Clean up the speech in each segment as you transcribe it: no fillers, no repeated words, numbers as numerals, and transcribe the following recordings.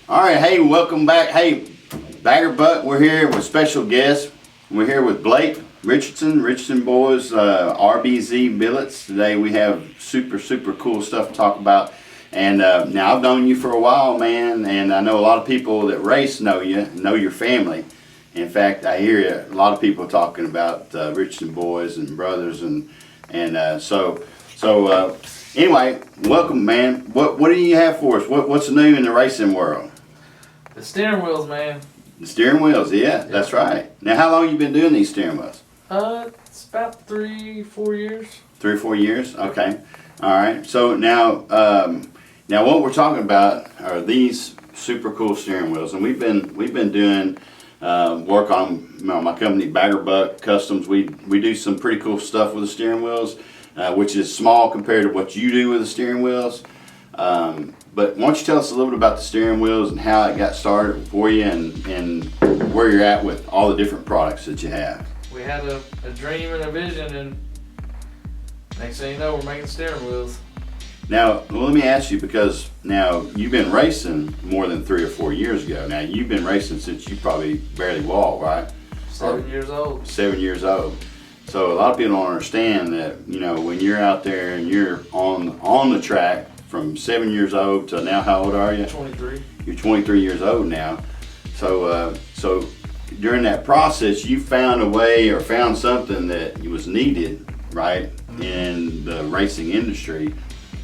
All right, hey, welcome back. Hey, Bagger Buck, we're here with special guests. We're here with Blake Richardson Boys, RBZ billets. Today we have super cool stuff to talk about. And now I've known you for a while, man, and I know a lot of people that race know you, know your family. In fact, I hear a lot of people talking about Richardson Boys and brothers, and so anyway, welcome, man. What do you have for us? What's new in the racing world? The steering wheels, man. The steering wheels, yeah, that's right. Now, how long you been doing these steering wheels? It's about 3-4 years. 3 or 4 years? Okay. All right. So now what we're talking about are these super cool steering wheels, and we've been doing work on my company BRBCustoms. We do some pretty cool stuff with the steering wheels, which is small compared to what you do with the steering wheels. But why don't you tell us a little bit about the steering wheels and how it got started for you, and where you're at with all the different products that you have. We had a dream and a vision, and next thing you know, we're making steering wheels. Now, let me ask you, because now you've been racing more than 3 or 4 years ago. Now, you've been racing since you probably barely walk, right? 7 years old. 7 years old. So a lot of people don't understand that, you know, when you're out there and you're on the track from 7 years old to now, how old are you? 23. You're 23 years old now. So during that process, you found a way or found something that was needed, right, in the racing industry.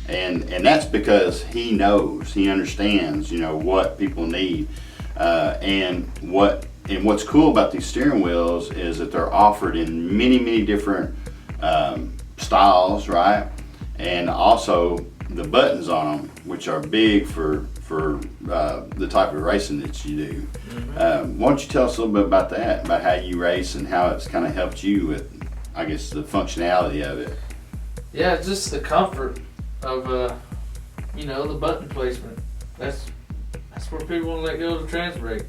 And that's because he understands, you know, what people need, and what's cool about these steering wheels is that they're offered in many different styles, right? And also the buttons on them, which are big for the type of racing that you do. Why don't you tell us a little bit about that, about how you race and how it's kind of helped you with, I guess, the functionality of it. Yeah, just the comfort of you know, the button placement. That's where people want to let go of the trans brake.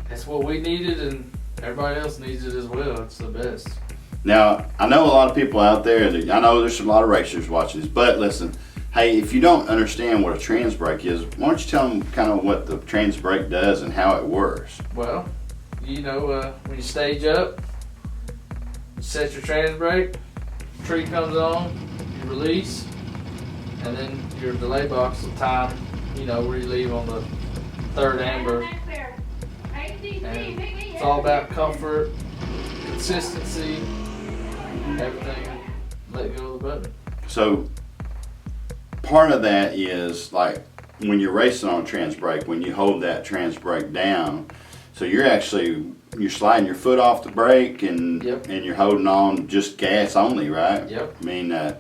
That's what we needed, and everybody else needs it as well. It's the best. Now, I know a lot of people out there, I know there's a lot of racers watching this, but listen, hey, if you don't understand what a trans brake is, why don't you tell them kind of what the trans brake does and how it works? Well, you know, when you stage up, you set your trans brake, tree comes on, you release, and then your delay box will time, you know, where you leave on the third amber. And it's all about comfort, consistency, everything. Let go of the button. So part of that is like when you're racing on a trans brake, when you hold that trans brake down, so you're sliding your foot off the brake, and Yep. and you're holding on just gas only, right? Yep. I mean,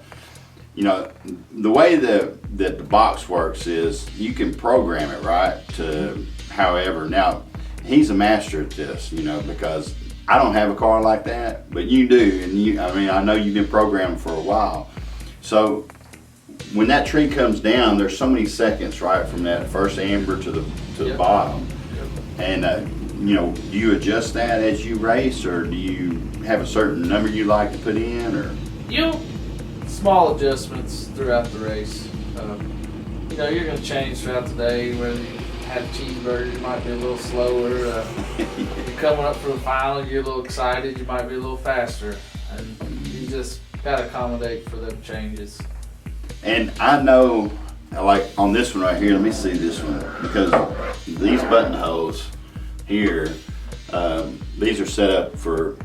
you know, the way that the box works is you can program it, right, to however. Now, he's a master at this, you know, because I don't have a car like that, but you do, and I know you've been programmed for a while. So when that tree comes down, there's so many seconds, right, from that first amber to the Yep. bottom. Yep. And you know, do you adjust that as you race, or do you have a certain number you like to put in, or? Small adjustments throughout the race. You know, you're going to change throughout the day. Whether you have cheeseburgers, you might be a little slower. You're coming up for the final, you're a little excited, you might be a little faster. And you just got to accommodate for them changes. And I know, like on this one right here, let me see this one, because these button holes here, these are set up for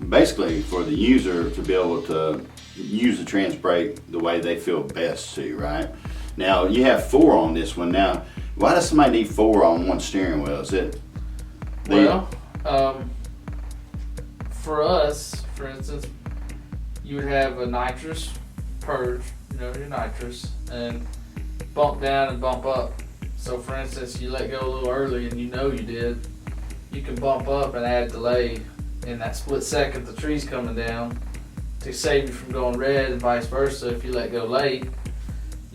basically for the user to be able to use the trans brake the way they feel best to, right? Now you have 4 on this one. Now, why does somebody need 4 on one steering wheel? Is it? Well, for us, for instance, you would have a nitrous purge, you know, your nitrous, and bump down and bump up. So for instance, you let go a little early and you know you did, you can bump up and add delay in that split second the tree's coming down to save you from going red, and vice versa. If you let go late,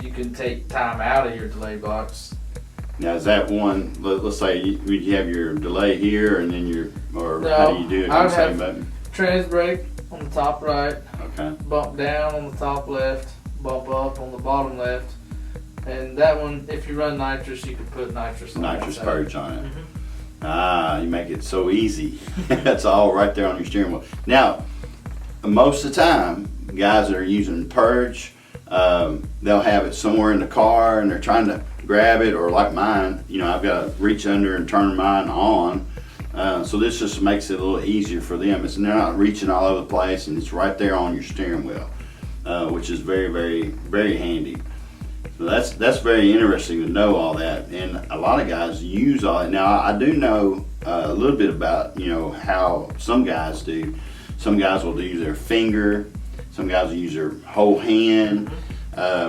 you can take time out of your delay box. Now is that one, let's say you have your delay here and then No, how do you do it on the same button? Trans brake on the top right, Okay. bump down on the top left, bump up on the bottom left, And that one, if you run nitrous, you can put nitrous on Nitrous that purge on it. Mhm. Ah, you make it so easy. That's all right there on your steering wheel. Now, most of the time, guys that are using purge, they'll have it somewhere in the car and they're trying to grab it, or like mine, you know, I've got to reach under and turn mine on. So this just makes it a little easier for them. They're not reaching all over the place, and it's right there on your steering wheel, which is very, very, very handy. So that's very interesting to know all that, and a lot of guys use all that. Now I do know a little bit about, you know, how some guys do. Some guys will use their finger. Some guys will use their whole hand.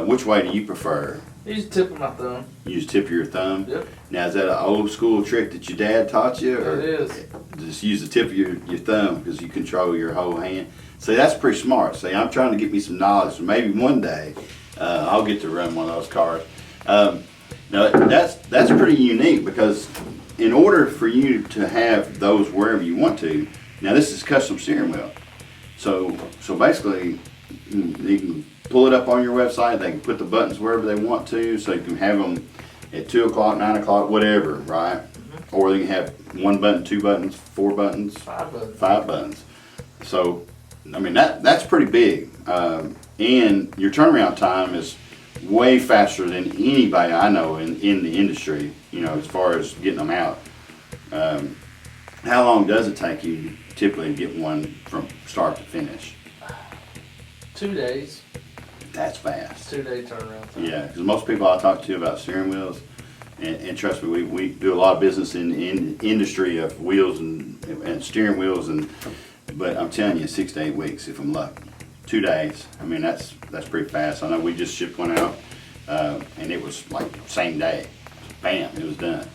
Which way do you prefer? Use the tip of my thumb. You use the tip of your thumb? Yep. Now is that an old school trick that your dad taught you? Or It is. just use the tip of your thumb because you control your whole hand? See, that's pretty smart. See, I'm trying to get me some knowledge, so maybe one day I'll get to run one of those cars. Now that's pretty unique, because in order for you to have those wherever you want to, now this is custom steering wheel. So basically you can pull it up on your website. They can put the buttons wherever they want to, so you can have them at 2 o'clock, 9 o'clock, whatever, right? Or they can have 1 button, 2 buttons, 4 buttons, 5 buttons. 5 buttons. So, I mean, that's pretty big. And your turnaround time is way faster than anybody I know in the industry, you know, as far as getting them out. How long does it take you typically to get one from start to finish? 2 days. That's fast. 2-day turnaround time. Yeah, because most people I talk to about steering wheels, and trust me, we do a lot of business in the industry of wheels and steering wheels, but I'm telling you, 6 to 8 weeks if I'm lucky. 2 days. I mean, that's pretty fast. I know we just shipped one out, and it was like same day. Bam, it was done.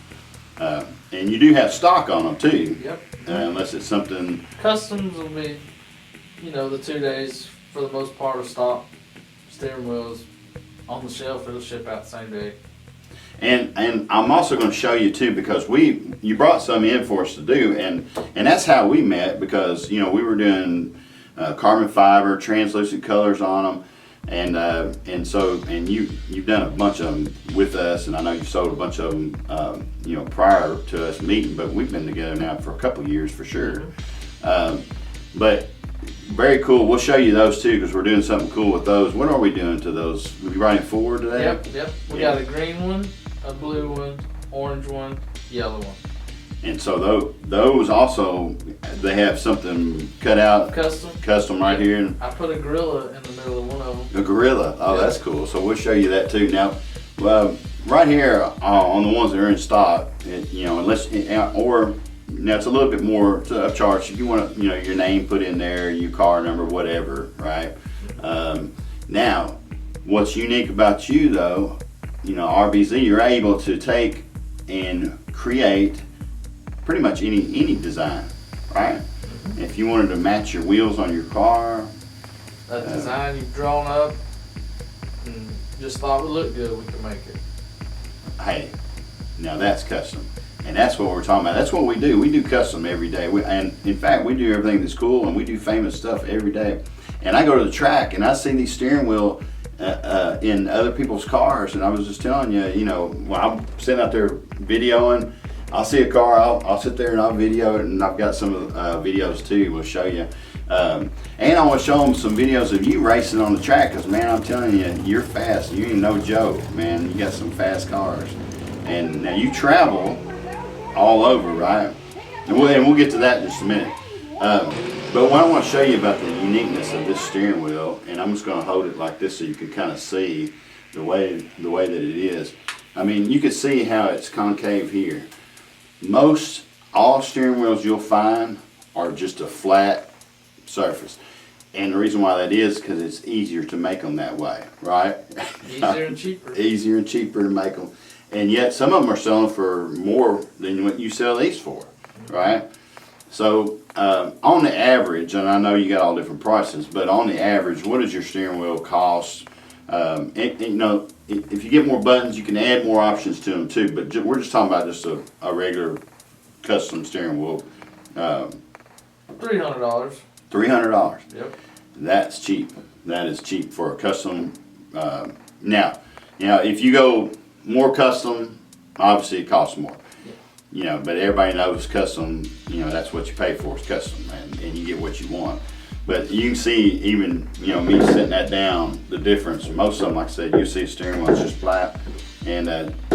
And you do have stock on them too. Yep. Unless it's something. Customs will be, you know, the 2 days for the most part of stock. Steering wheels on the shelf, it'll ship out the same day. And I'm also going to show you too, because you brought some in for us to do, and that's how we met, because, you know, we were doing carbon fiber, translucent colors on them, and you've done a bunch of them with us, and I know you've sold a bunch of them, you know, prior to us meeting, but we've been together now for a couple of years for sure. But very cool. We'll show you those too, because we're doing something cool with those. What are we doing to those? Are we running forward today? Yep. We got a green one, a blue one, orange one, yellow one. And so those also, they have something cut out, custom right here. I put a gorilla in the middle of one of them. A gorilla. Oh, that's cool. So we'll show you that too. Now, right here on the ones that are in stock, you know, now it's a little bit more to upcharge if you want to, you know, your name put in there, your car number, whatever, right? Now, what's unique about you though, you know, RBZ, you're able to take and create pretty much any design, right? If you wanted to match your wheels on your car, A design you've drawn up and just thought would look good, we can make it. hey, now that's custom. And that's what we're talking about. That's what we do. We do custom every day. And in fact, we do everything that's cool, and we do famous stuff every day. And I go to the track and I see these steering wheel in other people's cars. And I was just telling you, you know, when I'm sitting out there videoing, I'll see a car, I'll sit there and I'll video it. And I've got some videos too, we'll show you. And I want to show them some videos of you racing on the track, because man, I'm telling you, you're fast. You ain't no joke, man. You got some fast cars. And now you travel all over, right? And we'll get to that in just a minute. But what I want to show you about the uniqueness of this steering wheel, and I'm just going to hold it like this so you can kind of see the way that it is. I mean, you can see how it's concave here. All steering wheels you'll find are just a flat surface. And the reason why that is because it's easier to make them that way, right? Easier and cheaper. Easier and cheaper to make them. And yet some of them are selling for more than what you sell these for, right? So on the average, and I know you got all different prices, but on the average, what does your steering wheel cost? And, you know, if you get more buttons, you can add more options to them too. But we're just talking about just a regular custom steering wheel. $300. $300. Yep. That's cheap. That is cheap for a custom. Now, You know, if you go more custom, obviously it costs more. Yeah. You know, but everybody knows custom, you know, that's what you pay for is custom, and you get what you want. But you can see even, you know, me setting that down, the difference. Most of them, like I said, you see a steering wheel, it's just flat, and,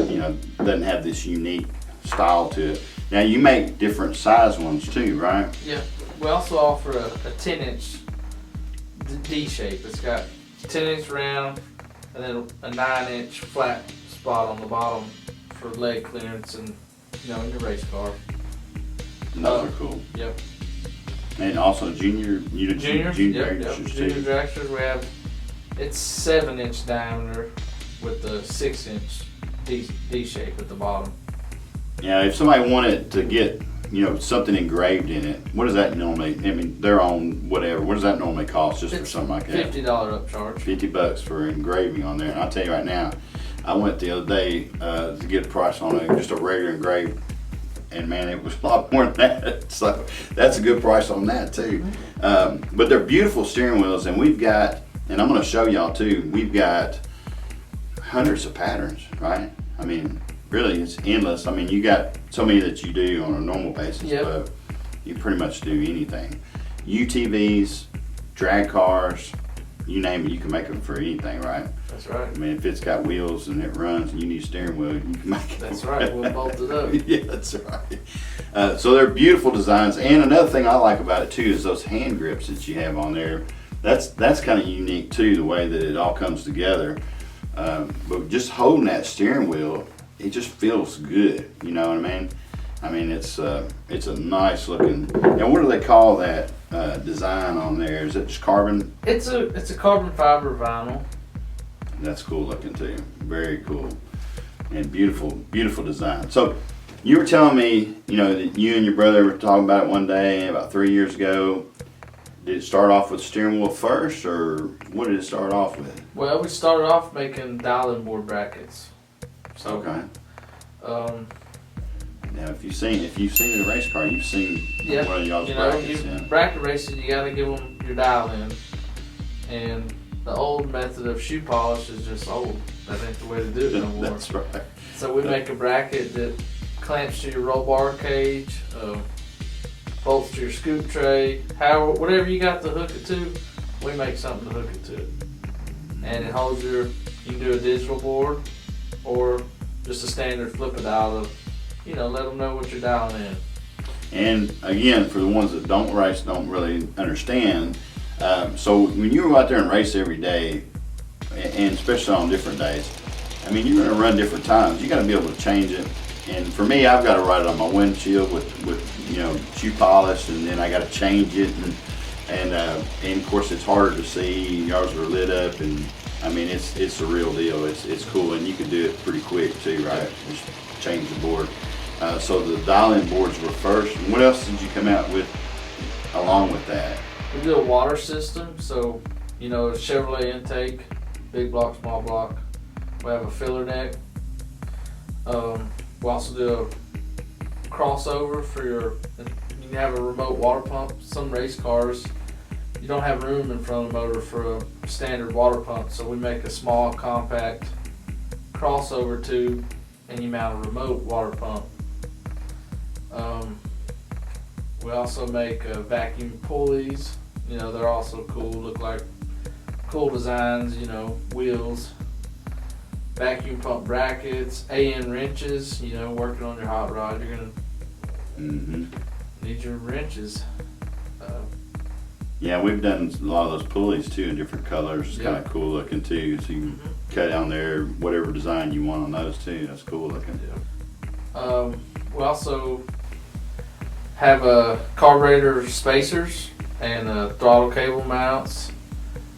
you know, doesn't have this unique style to it. Now, you make different size ones too, right? Yeah. We also offer a 10-inch D shape. It's got 10-inch round and then a 9-inch flat spot on the bottom for leg clearance and, you know, in your race car. And those are cool. Yep. And also junior Junior dragsters Junior too. dragsters, we have, it's 7-inch diameter with the 6-inch D shape at the bottom. Yeah, if somebody wanted to get, you know, something engraved in it, what does that normally, I mean, they're on whatever, what does that normally cost just for something like that? $50 upcharge. $50 for engraving on there. And I'll tell you right now, I went the other day to get a price on it, just a regular engraved, and man, it was a lot more than that. So that's a good price on that too. But they're beautiful steering wheels, and we've got, and I'm going to show y'all too, we've got hundreds of patterns, right? I mean, really, it's endless. I mean, you got so many that you do on a normal basis, Yep. but you pretty much do anything. UTVs, drag cars, you name it, you can make them for anything, right? That's right. I mean, if it's got wheels and it runs and you need a steering wheel, you can make it. That's right. We'll bolt it up. Yeah, that's right. So they're beautiful designs. And another thing I like about it too is those hand grips that you have on there. That's kind of unique too, the way that it all comes together. But just holding that steering wheel, it just feels good. You know what I mean? I mean, it's a nice looking. Now, what do they call that design on there? Is it just carbon? It's a carbon fiber vinyl. That's cool looking too. Very cool. And beautiful, beautiful design. So you were telling me, you know, that you and your brother were talking about it one day about 3 years ago. Did it start off with steering wheel first, or what did it start off with? Well, we started off making dial-in board brackets. So, Okay. Um, Now, if you've seen a race car, you've seen yeah, one of y'all's you know, brackets. you Yeah. bracket racing, you got to give them your dial-in, and the old method of shoe polish is just old. That ain't the way to do it no more. That's right. So we make a bracket that clamps to your roll bar cage, bolts to your scoop tray, however, whatever you got to hook it to, we make something to hook it to. And it holds you can do a digital board or just a standard flip it out of, you know, let them know what you're dialing in. And again, for the ones that don't race, don't really understand. So when you go out there and race every day, and especially on different days, I mean, you're going to run different times. You got to be able to change it. And for me, I've got to ride it on my windshield with you know, shoe polish, and then I got to change it, and of course it's harder to see. Yours are lit up, and I mean it's the real deal. It's cool, and you can do it pretty quick too, right? Just change the board. So the dial-in boards were first. And what else did you come out with along with that? We do a water system, so, you know, a Chevrolet intake, big block, small block. We have a filler neck. We also do a crossover for you can have a remote water pump. Some race cars, you don't have room in front of the motor for a standard water pump, so we make a small, compact crossover tube, and you mount a remote water pump. We also make vacuum pulleys. You know, they're also cool, look like cool designs, you know, wheels. Vacuum pump brackets, AN wrenches, you know, working on your hot rod, you're going to need your wrenches. Yeah, we've done a lot of those pulleys too in different colors. It's Yeah. kind of cool looking too. So you can cut down there whatever design you want on those too. That's cool looking. We also have carburetor spacers and throttle cable mounts,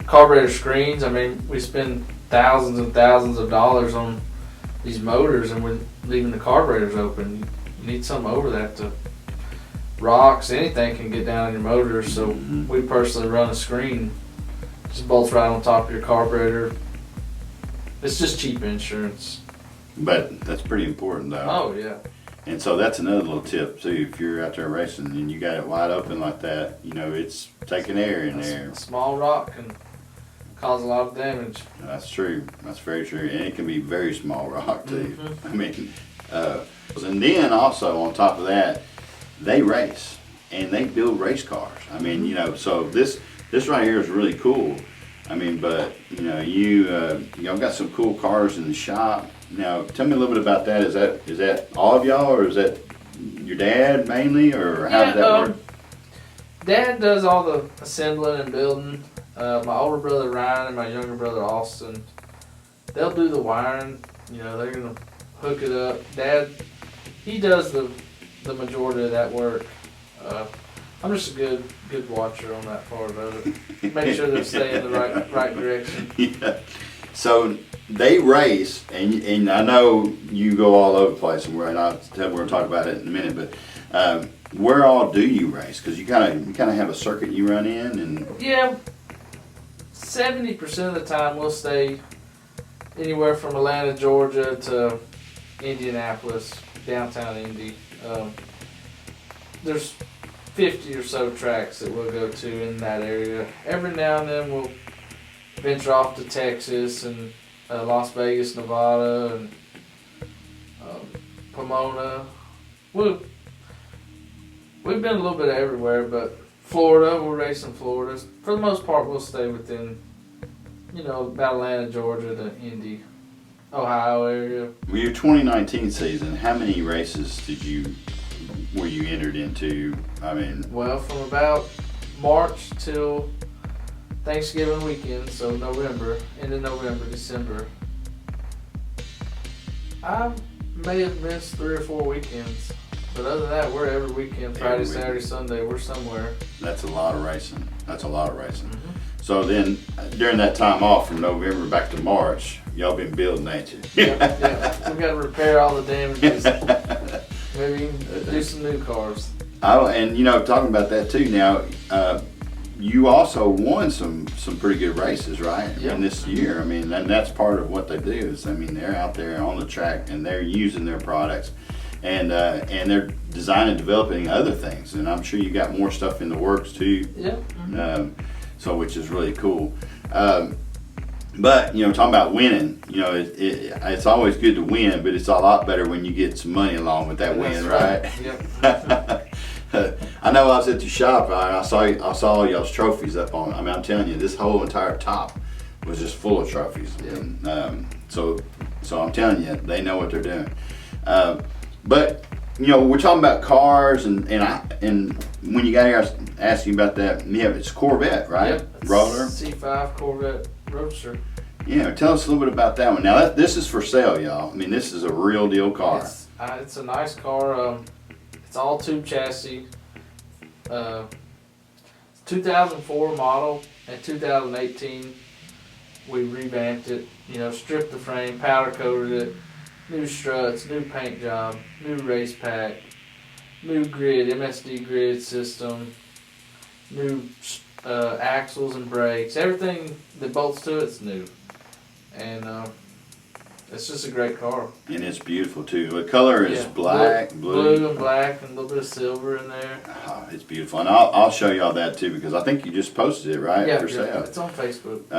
carburetor screens. I mean, we spend thousands and thousands of dollars on these motors, and we're leaving the carburetors open. You need something over that to rocks, anything can get down in your motor. So we personally run a screen, just bolts right on top of your carburetor. It's just cheap insurance. But that's pretty important though. Oh yeah. And so that's another little tip too. If you're out there racing and you got it wide open like that, you know, it's taking air in there. A small rock can cause a lot of damage. That's true. That's very true. And it can be very small rock too. Mm-hmm. I mean, and then also on top of that, they race and they build race cars. I mean, you know, so this right here is really cool. I mean, but you know, y'all got some cool cars in the shop. Now, tell me a little bit about that. Is that all of y'all, or is that your dad mainly, or how does that work? Dad does all the assembling and building. My older brother Ryan and my younger brother Austin, they'll do the wiring. You know, they're gonna hook it up. Dad, he does the majority of that work. I'm just a good watcher on that part of it. Make sure they're staying in the right direction. Yeah. So they race, and I know you go all over the place, and we're going to talk about it in a minute. But where all do you race? Because you kind of have a circuit you run in, and yeah, 70% of the time we'll stay anywhere from Atlanta, Georgia to Indianapolis, downtown Indy. There's 50 or so tracks that we'll go to in that area. Every now and then we'll venture off to Texas and Las Vegas, Nevada, and Pomona. We've been a little bit everywhere, but Florida, we'll race in Florida. For the most part, we'll stay within, you know, about Atlanta, Georgia to Indy, Ohio area. Well, your 2019 season, how many races were you entered into? I mean, well, from about March till Thanksgiving weekend, so November, into November, December. I may have missed 3 or 4 weekends, but other than that, we're every weekend, Friday, Saturday, Sunday, we're somewhere. That's a lot of racing. Mm-hmm. So then, during that time off from November back to March, y'all been building, ain't you? Yeah. We got to repair all the damages. Maybe do some new cars. Oh, and you know, talking about that too. Now, you also won some pretty good races, right? Yep. In this year. I mean, and that's part of what they do. Is, I mean, they're out there on the track and they're using their products, and they're designing and developing other things. And I'm sure you got more stuff in the works too. Yeah. Mm-hmm. So which is really cool. But you know, talking about winning, you know, it's always good to win, but it's a lot better when you get some money along with that win, right? Yep. I know I was at the shop. I saw y'all's trophies up on. I mean, I'm telling you, this whole entire top was just full of trophies. Yep. And, so I'm telling you, they know what they're doing. But you know, we're talking about cars, and when you got here, I was asking about that. Yeah, it's Corvette, right? Yep. Roller. C5 Corvette Roadster. Yeah, tell us a little bit about that one. Now, this is for sale, y'all. I mean, this is a real deal car. It's a nice car. It's all tube chassis. 2004 model. In 2018, we revamped it. You know, stripped the frame, powder coated it, new struts, new paint job, new race pack, new grid, MSD grid system, new axles and brakes. Everything that bolts to it's new, and it's just a great car. And it's beautiful too. The color is blue and black, and a little bit of silver in there. Oh, it's beautiful, and I'll show y'all that too, because I think you just posted it, right? Yeah, for sale. It's on Facebook.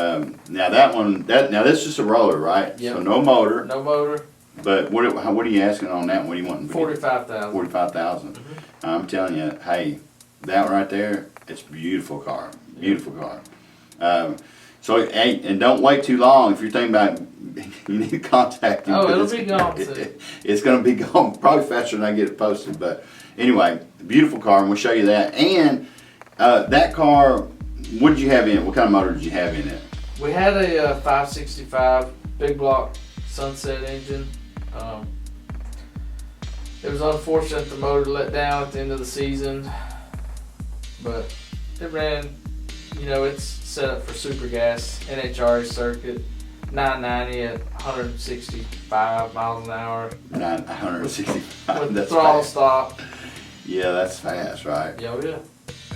Now that one, this is just a roller, right? Yep. So no motor. No motor. But what are you asking on that? What do you want? 45,000. 45,000. Mm-hmm. I'm telling you, hey, that right there, it's a beautiful car. Beautiful car. So, hey, and don't wait too long. If you're thinking about, you need to contact him. Oh, it'll be gone soon. It's going to be gone probably faster than I get it posted. But anyway, beautiful car, and we'll show you that. And that car, what did you have in it? What kind of motor did you have in it? We had a 565 big block Sunset engine. It was unfortunate the motor let down at the end of the season, but it ran. You know, it's set up for super gas, NHRA circuit, 990 at 165 miles an hour. 165. With the That's throttle fast. stop. Yeah, that's fast, right? Yeah, yeah.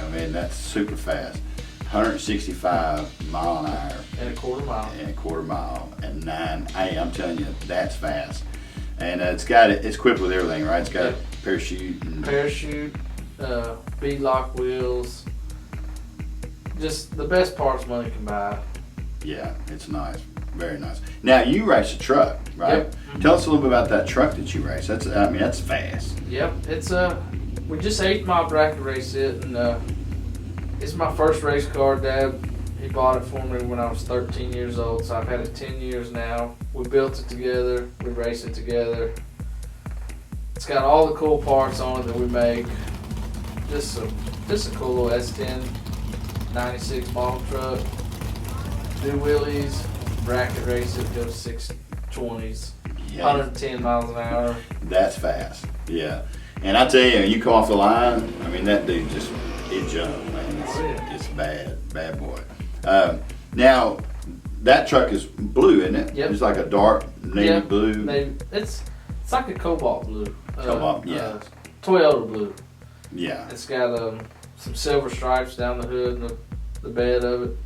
I mean, that's super fast. 165 mile an hour. And a quarter mile. And a quarter mile. And 9. Hey, I'm telling you, that's fast. And it's equipped with everything, right? It's got a parachute. Parachute, bead lock wheels. Just the best parts money can buy. Yeah, it's nice. Very nice. Now, you race a truck, right? Yep. Tell us a little bit about that truck that you race. That's fast. Yep, it's we just 8 mile bracket race it, and it's my first race car. Dad, he bought it for me when I was 13 years old, so I've had it 10 years now. We built it together, we raced it together. It's got all the cool parts on it that we make. Just a cool little S10 96 model truck. Do wheelies, bracket race it, goes 620s, Yeah, 110 miles an hour. that's fast. Yeah. And I tell you, you come off the line, I mean, that dude just, it jumped, man. It's bad boy. Now, that truck is blue, isn't it? Yep. It's like a dark navy blue. Navy. It's like a cobalt blue. Cobalt, yeah. Toyota blue. Yeah. It's got some silver stripes down the hood and the bed of it.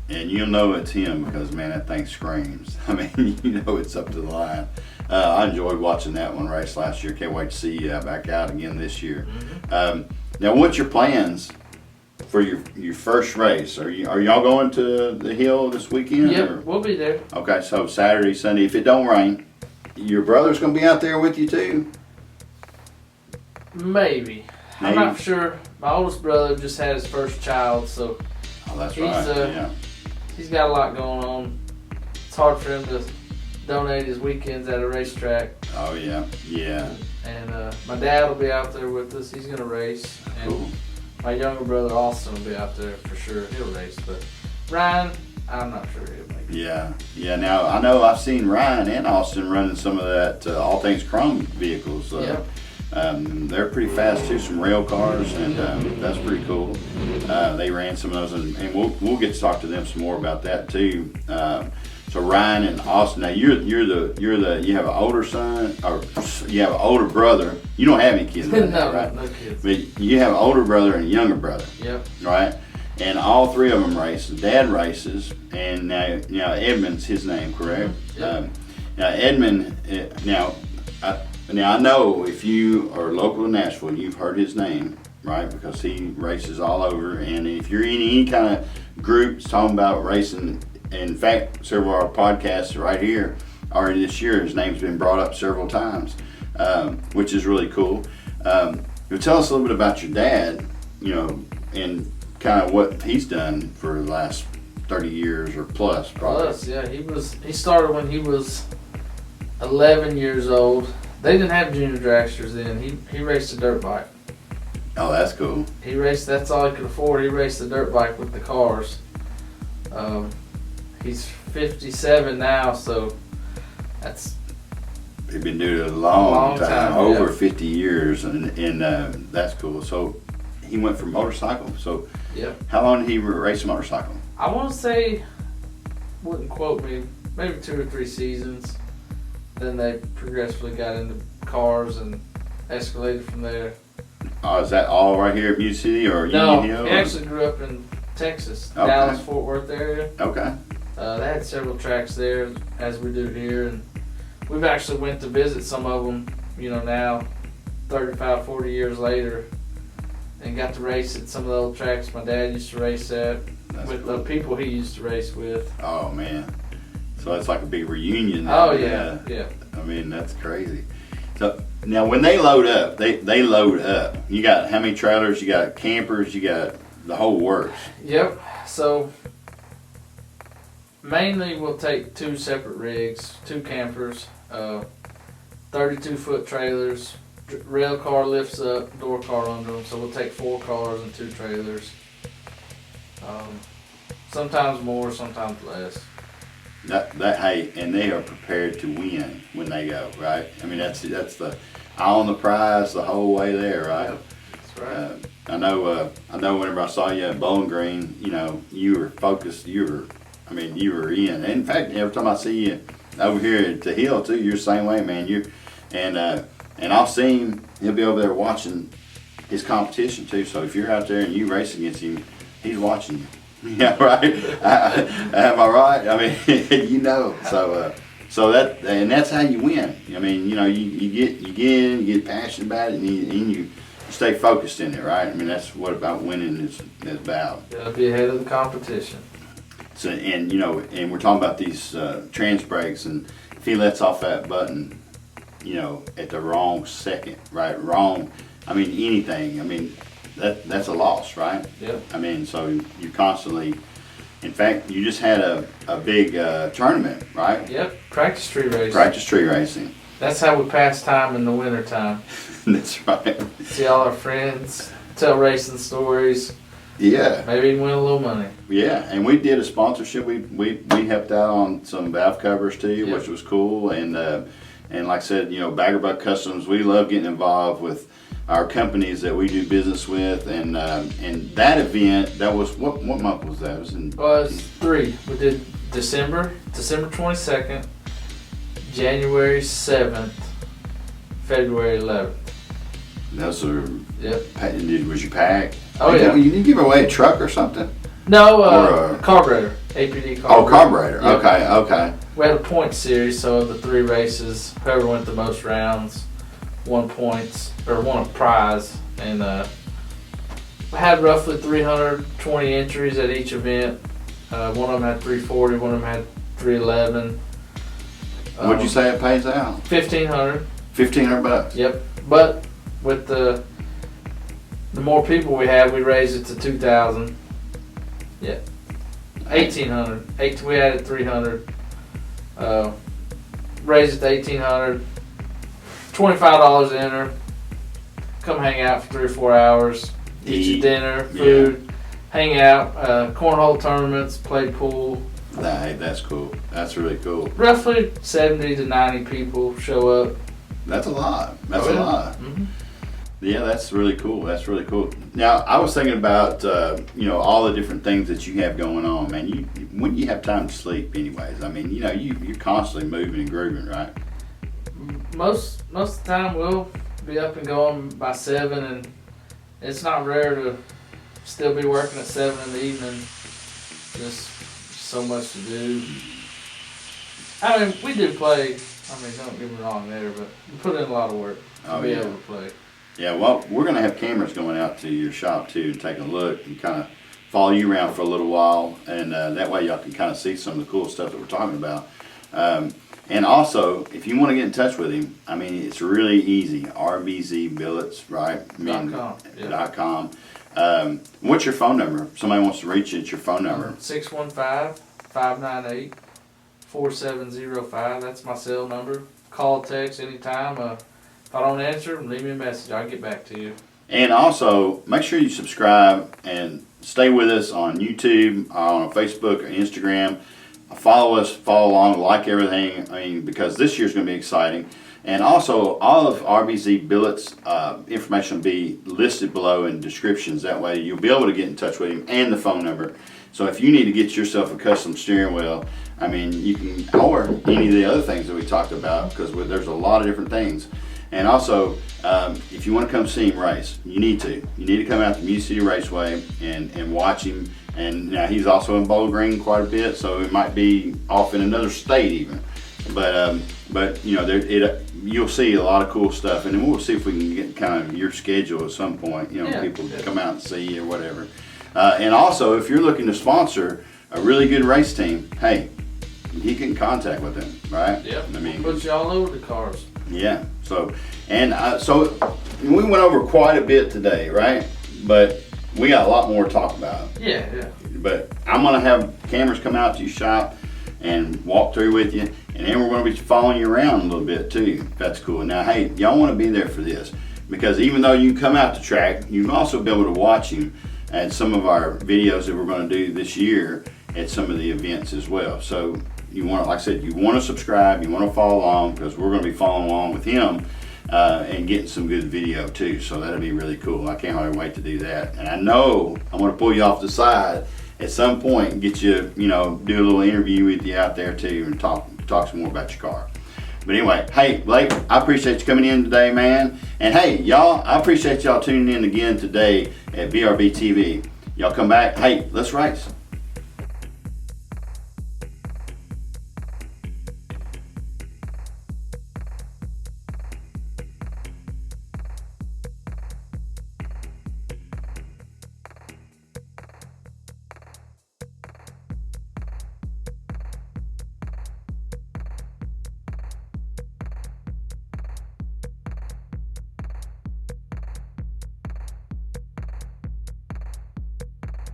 And you'll know it's him because, man, that thing screams. I mean, you know it's up to the line. I enjoyed watching that one race last year. Can't wait to see you back out again this year. Mm-hmm. Now, what's your plans for your first race? Are y'all going to the hill this weekend? Yep, or? we'll be there. Okay, so Saturday, Sunday, if it don't rain, your brother's going to be out there with you too? Maybe. I'm not sure. My oldest brother just had his first child, so Oh, that's he's right, yeah. he's got a lot going on. It's hard for him to donate his weekends at a racetrack. Oh, yeah, yeah. And my dad will be out there with us. He's gonna race. And Cool. my younger brother Austin will be out there for sure. He'll race. But Ryan, I'm not sure he'll make it. Yeah. Now, I know I've seen Ryan and Austin running some of that All Things Chrome vehicles. Yep. They're pretty fast too, some rail cars, and that's pretty cool. They ran some of those, and we'll get to talk to them some more about that too. So Ryan and Austin, now you have an older son, or you have an older brother. You don't have any kids, right? No, Right? no kids. But you have an older brother and a younger brother, Yep. right? And all three of them race. Dad races, and now Edmund's his name, correct? Yep. Now Edmund, now I know if you are local to Nashville, you've heard his name, right? Because he races all over, and if you're in any kind of groups talking about racing, in fact, several of our podcasts right here already this year, his name's been brought up several times, which is really cool. Tell us a little bit about your dad, and kind of what he's done for the last 30 years or plus, probably. Plus, yeah, he started when he was 11 years old. They didn't have junior dragsters then. He raced a dirt bike. Oh, that's cool. He raced, that's all he could afford. He raced the dirt bike with the cars. He's 57 now, so that's... He's been doing it a long time, over yeah. 50 years, and that's cool. So he went for motorcycle. So Yeah. how long did he race a motorcycle? I want to say, wouldn't quote me, maybe 2 or 3 seasons. Then they progressively got into cars and escalated from there. Oh, is that all right here at Music City or No, Union Hill? he actually grew up in Texas, Okay. Dallas, Fort Worth area. Okay. They had several tracks there, as we do here, and we've actually went to visit some of them, now 35, 40 years later, and got to race at some of the old tracks my dad used to race at, with cool. the people he used to race with. Oh, man. So it's like a big reunion. Oh, yeah. I mean, that's crazy. So now when they load up, they load up. You got how many trailers? You got campers? You got the whole works. Yep. So mainly we'll take 2 separate rigs, 2 campers, 32-foot trailers. Rail car lifts up, door car under them. So we'll take 4 cars and 2 trailers. Sometimes more, sometimes less. Hey, and they are prepared to win when they go, right? I mean, that's the eye on the prize the whole way there, right? Yep, that's right. I know. Whenever I saw you at Bowling Green, you were focused. You were in. In fact, every time I see you over here at the Hill too, you're the same way, man. And I'll see him. He'll be over there watching his competition too. So if you're out there and you race against him, he's watching you. Yeah, right. Am I right? I mean, So that's how you win. I mean, you get passionate about it, and you stay focused in it, right? I mean, that's what about winning is about. Gotta be ahead of the competition. So, and you know, and we're talking about these trans brakes, and if he lets off that button, you know, at the wrong second, right? Wrong. I mean, anything. I mean, that's a loss, right? Yep. I mean, so you constantly. In fact, you just had a big tournament, right? Yep. Practice tree racing. Practice tree racing. That's how we pass time in the wintertime. That's right. See all our friends, tell racing stories. Yeah. Maybe even win a little money. Yeah, and we did a sponsorship. We helped out on some valve covers too, Yep. which was cool. And like I said, you know, BRBCustoms, we love getting involved with our companies that we do business with. And that event, that was what month was that? It was in. Well, it's 3. We did December 22nd, January 7th, February 11th. Those are. Yep. Was you packed? Oh yeah. You didn't give away a truck or something? No, Or a- carburetor, APD carburetor. Oh, carburetor. Yep. Okay. We had a point series, so the 3 races, whoever went the most rounds won points or won a prize, and we had roughly 320 entries at each event. One of them had 340, one of them had 311. What'd you say it pays out? 1,500. $1,500. Yep, but with the more people we had, we raised it to 2,000. Yeah, 1,800. We had it 300. Raised it to 1,800. $25 to enter. Come hang out for 3 or 4 hours. Eat your dinner, food, hang out. Cornhole tournaments, play pool. Hey, that's cool. That's really cool. Roughly 70 to 90 people show up. That's a lot. That's Oh, a yeah. lot. Mm-hmm. Yeah, that's really cool. That's really cool. Now, I was thinking about you know, all the different things that you have going on, man. When do you have time to sleep, anyways? I mean, you know, you're constantly moving and grooving, right? Most of the time we'll be up and going by 7, and it's not rare to still be working at 7 in the evening. Just so much to do. I mean, we do play. I mean, don't get me wrong there, but we put in a lot of work to be able to play. Yeah, well, we're going to have cameras going out to your shop too, taking a look and kind of follow you around for a little while, and that way y'all can kind of see some of the cool stuff that we're talking about. And also, if you want to get in touch with him, I mean, it's really easy. Rbz'S, right? I mean, .com. .com. What's your phone number? If somebody wants to reach you, it's your phone number. 615-598-4705. That's my cell number. Call, text anytime. If I don't answer, leave me a message. I'll get back to you. And also, make sure you subscribe and stay with us on YouTube, on Facebook, or Instagram. Follow us, follow along, like everything. I mean, because this year's going to be exciting. And also, all of RBZ Billet's information will be listed below in descriptions. That way, you'll be able to get in touch with him and the phone number. So if you need to get yourself a custom steering wheel, I mean, you can, or any of the other things that we talked about, because there's a lot of different things. And also, if you want to come see him race, you need to. You need to come out to Music City Raceway and watch him. And now he's also in Bowling Green quite a bit, so it might be off in another state even. But you know, you'll see a lot of cool stuff, and then we'll see if we can get kind of your schedule at some point. You know, people come out and see you or whatever. And also, if you're looking to sponsor a really good race team, hey, he can contact with them, right? Yep. I mean, Put you all over the cars. Yeah. So we went over quite a bit today, right? But we got a lot more to talk about. Yeah. But I'm gonna have cameras come out to your shop and walk through with you, and then we're gonna be following you around a little bit too. If that's cool. Now, hey, y'all want to be there for this, because even though you come out the track, you can also be able to watch him at some of our videos that we're going to do this year at some of the events as well. So you want, like I said, you want to subscribe, you want to follow along, because we're going to be following along with him and getting some good video too. So that'll be really cool. I can't hardly wait to do that. And I know I'm going to pull you off the side at some point and get you, you know, do a little interview with you out there too, and talk some more about your car. But anyway, hey, Blake, I appreciate you coming in today, man. And hey, y'all, I appreciate y'all tuning in again today at BRB TV. Y'all come back. Hey, let's race.